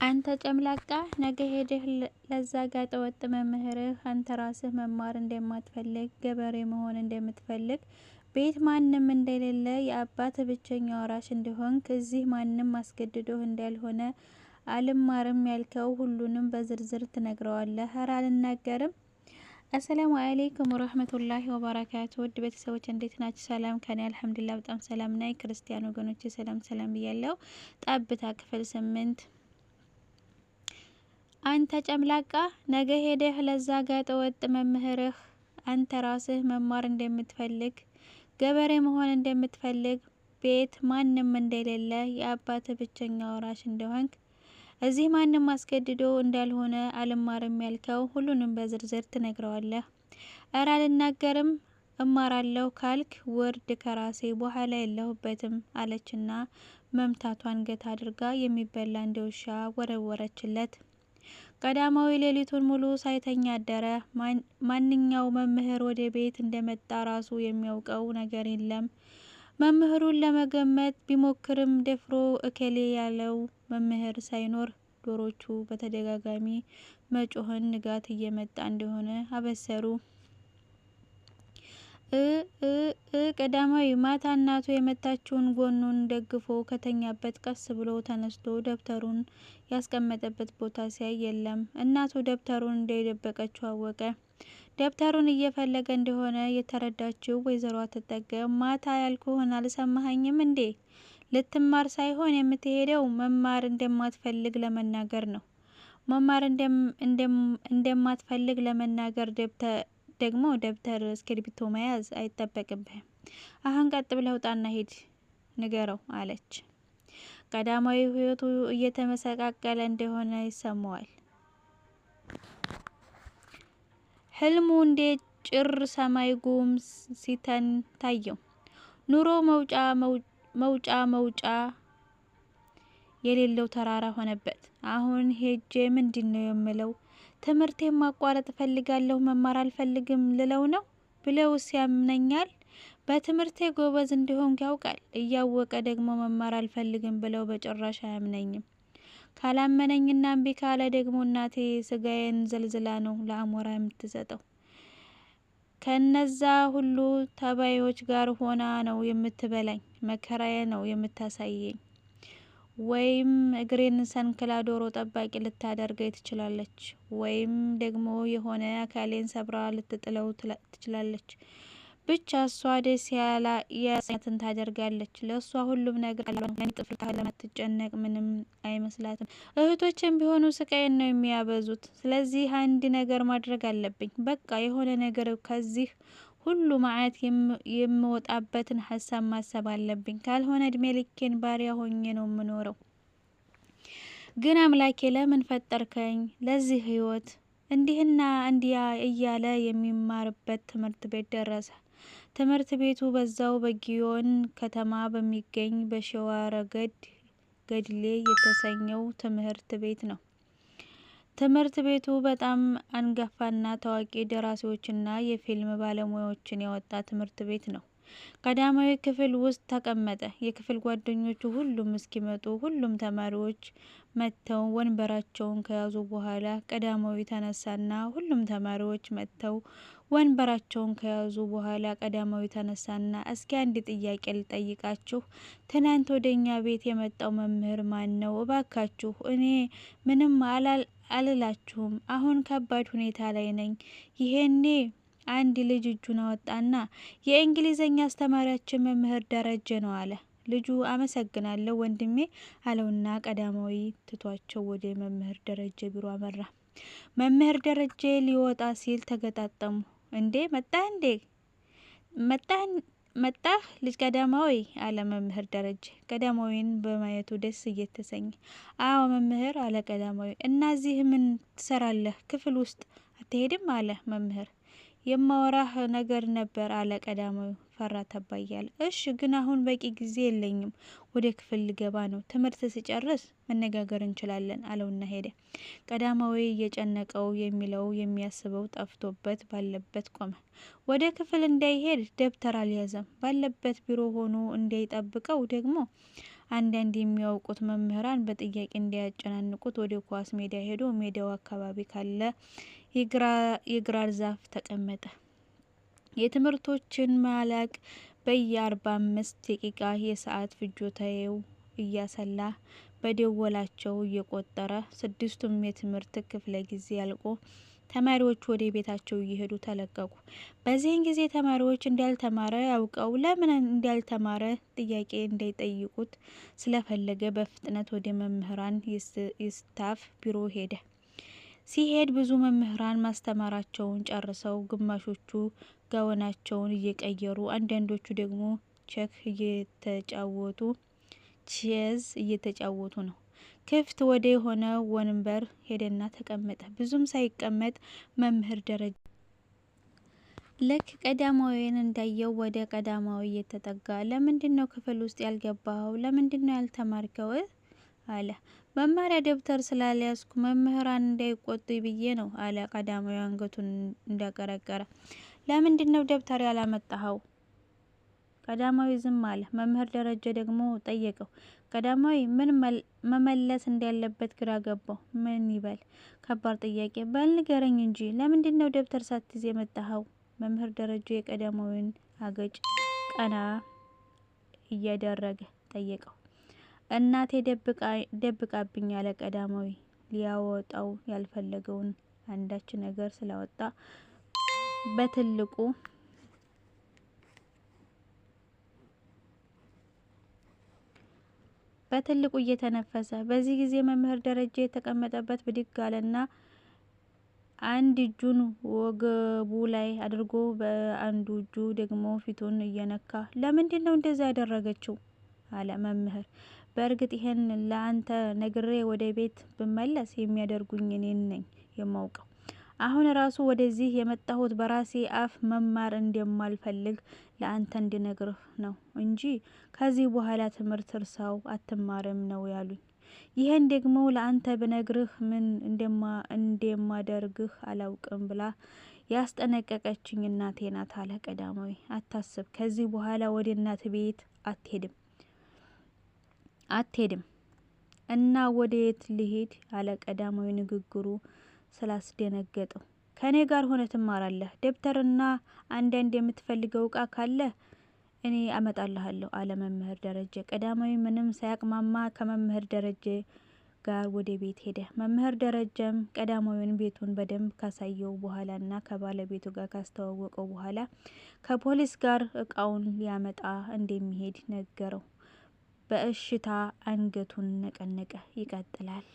አንተ ጨምላቃ ነገ ሄደህ ለዛ ጋጠ ወጥ መምህርህ አንተ ራስህ መማር እንደማትፈልግ ገበሬ መሆን እንደምትፈልግ ቤት ማንም እንደሌለ የአባት ብቸኛ ወራሽ እንደሆንክ እዚህ ማንም አስገድዶህ እንዳልሆነ አልማርም ያልከው ሁሉንም በዝርዝር ትነግረዋለህ። ኧረ አልናገርም። አሰላሙ አለይኩም ወራህመቱላሂ ወበረካቱ። ውድ ቤተሰቦች እንዴት ናችሁ? ሰላም ከኔ አልሐምዱሊላህ በጣም ሰላም ነኝ። ክርስቲያን ወገኖቼ ሰላም ብያለሁ። ጠብታ ክፍል 8 አንተ ጨምላቃ ነገ ሄደህ ለዛ ጋጠ ወጥ መምህርህ አንተ ራስህ መማር እንደምትፈልግ ገበሬ መሆን እንደምትፈልግ ቤት ማንም እንደሌለ የአባት ብቸኛ ወራሽ እንደሆንክ እዚህ ማንም አስገድዶ እንዳልሆነ አልማርም ያልከው ሁሉንም በዝርዝር ትነግረዋለህ። እረ አልናገርም። እማራለሁ ካልክ ውርድ ከራሴ በኋላ የለሁበትም አለችና መምታቷን ገታ አድርጋ የሚበላ እንደውሻ ወረወረችለት። ቀዳማዊ ሌሊቱን ሙሉ ሳይተኛ አደረ። ማንኛው መምህር ወደ ቤት እንደመጣ ራሱ የሚያውቀው ነገር የለም። መምህሩን ለመገመት ቢሞክርም ደፍሮ እከሌ ያለው መምህር ሳይኖር ዶሮቹ በተደጋጋሚ መጮህን ንጋት እየመጣ እንደሆነ አበሰሩ። ቀዳማዊ ማታ እናቱ የመታችውን ጎኑን ደግፎ ከተኛበት ቀስ ብሎ ተነስቶ ደብተሩን ያስቀመጠበት ቦታ ሲያይ የለም። እናቱ ደብተሩን እንደደበቀችው አወቀ። ደብተሩን እየፈለገ እንደሆነ የተረዳችው ወይዘሮ አትጠገብ ማታ ያልኩህን አልሰማኸኝም እንዴ? ልትማር ሳይሆን የምትሄደው መማር እንደማትፈልግ ለመናገር ነው። መማር እንደማትፈልግ ለመናገር ደግሞ ደብተር እስክሪብቶ መያዝ አይጠበቅብህም። አሁን ቀጥ ብለህ ውጣና ሂድ ንገረው አለች። ቀዳማዊ ህይወቱ እየተመሰቃቀለ እንደሆነ ይሰማዋል። ህልሙ እንደ ጭር ሰማይ ጉም ሲተን ታየው። ኑሮ መውጫ የሌለው ተራራ ሆነበት። አሁን ሄጄ ምንድነው የምለው? ትምህርቴን ማቋረጥ እፈልጋለሁ መማር አልፈልግም ልለው ነው ብለውስ ያምነኛል? በትምህርቴ ጎበዝ እንደሆንኩ ያውቃል። እያወቀ ደግሞ መማር አልፈልግም ብለው በጭራሽ አያምነኝም። ካላመነኝና እምቢ ካለ ደግሞ እናቴ ስጋዬን ዘልዝላ ነው ለአሞራ የምትሰጠው። ከነዛ ሁሉ ተባዮች ጋር ሆና ነው የምትበላኝ። መከራዬ ነው የምታሳየኝ። ወይም እግሬን ሰንክላ ዶሮ ጠባቂ ልታደርገኝ ትችላለች፣ ወይም ደግሞ የሆነ አካሌን ሰብራ ልትጥለው ትችላለች። ብቻ እሷ ደስ ያላትን ታደርጋለች። ለእሷ ሁሉም ነገር ጥፍር ለማትጨነቅ ምንም አይመስላትም። እህቶችም ቢሆኑ ስቃይን ነው የሚያበዙት። ስለዚህ አንድ ነገር ማድረግ አለብኝ። በቃ የሆነ ነገር ከዚህ ሁሉ መዓት የምወጣበትን ሀሳብ ማሰብ አለብኝ። ካልሆነ እድሜ ልኬን ባሪያ ሆኜ ነው የምኖረው። ግን አምላኬ ለምን ፈጠርከኝ ለዚህ ህይወት? እንዲህና እንዲያ እያለ የሚማርበት ትምህርት ቤት ደረሰ። ትምህርት ቤቱ በዛው በጊዮን ከተማ በሚገኝ በሸዋ ረገድ ገድሌ የተሰኘው ትምህርት ቤት ነው። ትምህርት ቤቱ በጣም አንጋፋና ታዋቂ ደራሲዎችና የፊልም ባለሙያዎችን ያወጣ ትምህርት ቤት ነው። ቀዳማዊ ክፍል ውስጥ ተቀመጠ። የክፍል ጓደኞቹ ሁሉም እስኪመጡ ሁሉም ተማሪዎች መጥተው ወንበራቸውን ከያዙ በኋላ ቀዳማዊ ተነሳና ሁሉም ተማሪዎች መጥተው ወንበራቸውን ከያዙ በኋላ ቀዳማዊ ተነሳና እስኪ አንድ ጥያቄ ልጠይቃችሁ። ትናንት ወደኛ ቤት የመጣው መምህር ማን ነው? እባካችሁ እኔ ምንም አልላችሁም። አሁን ከባድ ሁኔታ ላይ ነኝ። ይሄኔ አንድ ልጅ እጁን አወጣና የእንግሊዘኛ አስተማሪያችን መምህር ደረጀ ነው አለ። ልጁ አመሰግናለሁ ወንድሜ አለውና ቀዳማዊ ትቷቸው ወደ መምህር ደረጀ ቢሮ አመራ። መምህር ደረጀ ሊወጣ ሲል ተገጣጠሙ። እንዴ መጣህ ልጅ ቀዳማዊ አለ መምህር ደረጀ ቀዳማዊን በማየቱ ደስ እየተሰኘ። አዎ መምህር አለ ቀዳማዊ። እና እዚህ ምን ትሰራለህ? ክፍል ውስጥ አትሄድም? አለ መምህር። የማወራህ ነገር ነበር አለ ቀዳማዊ ፈራ ተባ እያለ። እሺ ግን አሁን በቂ ጊዜ የለኝም፣ ወደ ክፍል ልገባ ነው። ትምህርት ሲጨርስ መነጋገር እንችላለን አለውና ሄደ። ቀዳማዊ እየጨነቀው የሚለው የሚያስበው ጠፍቶበት ባለበት ቆመ። ወደ ክፍል እንዳይሄድ ደብተር አልያዘም። ባለበት ቢሮ ሆኖ እንዳይጠብቀው ደግሞ አንዳንድ የሚያውቁት መምህራን በጥያቄ እንዳያጨናንቁት ወደ ኳስ ሜዳ ሄዶ ሜዳው አካባቢ ካለ የግራር ዛፍ ተቀመጠ። የትምህርቶችን ማለቅ በየ45 ደቂቃ የሰዓት ፍጆታው እያሰላ በደወላቸው እየቆጠረ 6ቱም የትምህርት ክፍለ ጊዜ አልቆ ተማሪዎች ወደ ቤታቸው እየሄዱ ተለቀቁ። በዚህን ጊዜ ተማሪዎች እንዳልተማረ ያውቀው ለምን እንዳልተማረ ጥያቄ እንዳይጠይቁት ስለፈለገ በፍጥነት ወደ መምህራን የስታፍ ቢሮ ሄደ። ሲሄድ ብዙ መምህራን ማስተማራቸውን ጨርሰው ግማሾቹ ጋወናቸውን እየቀየሩ አንዳንዶቹ ደግሞ ቼዝ እየተጫወቱ ነው። ክፍት ወደ ሆነ ወንበር ሄደና ተቀመጠ። ብዙም ሳይቀመጥ መምህር ደረጀ ልክ ቀዳማዊን እንዳየው ወደ ቀዳማዊ እየተጠጋ ለምንድነው ክፍል ውስጥ ያልገባኸው? ለምንድነው ያልተማርከው? አለ። መማሪያ ደብተር ስላልያዝኩ መምህራን እንዳይቆጡኝ ብዬ ነው አለ ቀዳማዊ አንገቱን እንዳቀረቀረ። ለምንድነው ደብተር ያላመጣኸው? ቀዳማዊ ዝም አለ። መምህር ደረጀ ደግሞ ጠየቀው። ቀዳማዊ ምን መመለስ እንዳለበት ግራ ገባው። ምን ይበል? ከባድ ጥያቄ። በል ንገረኝ እንጂ ለምንድነው ደብተር ሳትይዝ የመጣኸው? መምህር ደረጀ የቀዳማዊን አገጭ ቀና እያደረገ ጠየቀው። እናቴ ደብቃብኝ አለ ቀዳማዊ ሊያወጣው ያልፈለገውን አንዳች ነገር ስላወጣ በትልቁ እየተነፈሰ። በዚህ ጊዜ መምህር ደረጀ የተቀመጠበት ብድግ አለና አንድ እጁን ወገቡ ላይ አድርጎ በአንዱ እጁ ደግሞ ፊቱን እየነካ ለምንድነው እንደዛ ያደረገችው? አለ መምህር። በእርግጥ ይሄን ለአንተ ነግሬ ወደ ቤት ብመለስ የሚያደርጉኝ እኔ ነኝ የማውቀው። አሁን ራሱ ወደዚህ የመጣሁት በራሴ አፍ መማር እንደማልፈልግ ለአንተ እንድነግርህ ነው እንጂ ከዚህ በኋላ ትምህርት እርሳው አትማርም ነው ያሉኝ። ይሄን ደግሞ ለአንተ ብነግርህ ምን እንደማደርግህ አላውቅም ብላ ያስጠነቀቀችኝ እናቴ ናት አለ ቀዳማዊ። አታስብ፣ ከዚህ በኋላ ወደ እናት ቤት አትሄድም እና ወዴት ልሂድ? አለ ቀዳማዊ ንግግሩ ስላስደነገጠው። ከኔ ጋር ሆነ ትማራለህ። ደብተርና አንዳንድ የምትፈልገው እቃ ካለ እኔ አመጣልሃለሁ አለ መምህር ደረጀ። ቀዳማዊ ምንም ሳያቅማማ ከመምህር ደረጀ ጋር ወደ ቤት ሄደ። መምህር ደረጀም ቀዳማዊን ቤቱን በደንብ ካሳየው በኋላና ከባለቤቱ ጋር ካስተዋወቀው በኋላ ከፖሊስ ጋር እቃውን ሊያመጣ እንደሚሄድ ነገረው። በእሽታ አንገቱን ነቀነቀ። ይቀጥላል።